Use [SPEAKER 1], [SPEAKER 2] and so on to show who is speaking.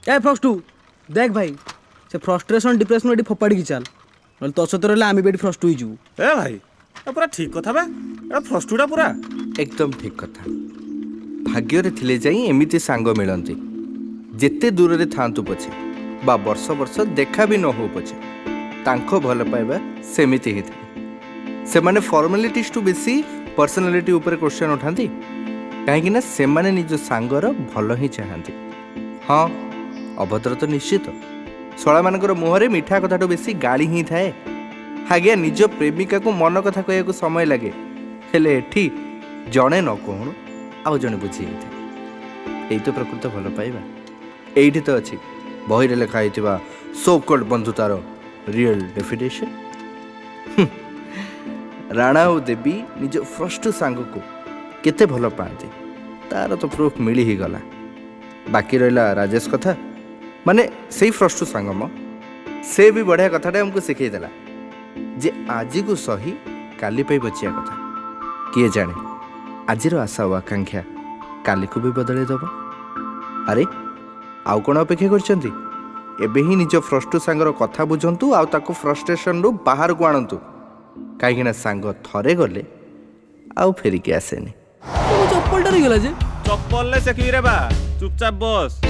[SPEAKER 1] ए फ्रस्टू देख भाई से फ्रस्ट्रेशन डिप्रेशन एटी फोपाड़ी की चल ना तो सत रहा आम भी फ्रस्ट हो
[SPEAKER 2] ए भाई ए पूरा ठीक कथा बे ए फ्रस्टुडा पूरा
[SPEAKER 3] एकदम ठीक कथा भाग्य थिले जाई एमिति सांग मिलती जेते दूर रे थांतु पछे बा वर्ष वर्ष देखा भी न हो पछे तांको भल पाइबा सेमिति ही थे से माने फॉर्मालिटीज टू बेसी पर्सनालिटी ऊपर क्वेश्चन उठाती कहीं ना से माने निज सांगर भल ही चाहती। हाँ अभद्र तो निश्चित शला मानकर मुहरे मिठा कथाटू बेसी गाली ही थाए आज्ञा निज प्रेमिका को मन कथा कहू समय लगे हेले एठी जड़े न कहूँ आउ जड़े बुझी यही तो प्रकृत भल पाइबा एठी तो अच्छी बही रे लिखाई सो कल्ड बंधुतार रियल डेफिनेशन। राणा और देवी निज फर्स्ट सांग को केते भल पाती तार तो प्रूफ मिली ही गला। बाकी रहा राजेश कथा माने से फर्स्ट सांग म से भी बढ़िया कथाटा हमको शिखेदेला जे आज को सही काली पे बचिया कथा किए जाने आज आशा और आकांक्षा काली को भी बदले दब। अरे आउ कौन अपेक्षा करछंती एबे ही निज फ्रस्टू सांगर कथा बुझंतु आउ ताको फ्रस्ट्रेशन रु बाहर को आणंतु कहीं सांग थरे गले आउ फेरिकी आसेनी।
[SPEAKER 1] चप्पल डरी गला जे
[SPEAKER 2] चप्पल ले सेखी रे बा चुपचाप बस।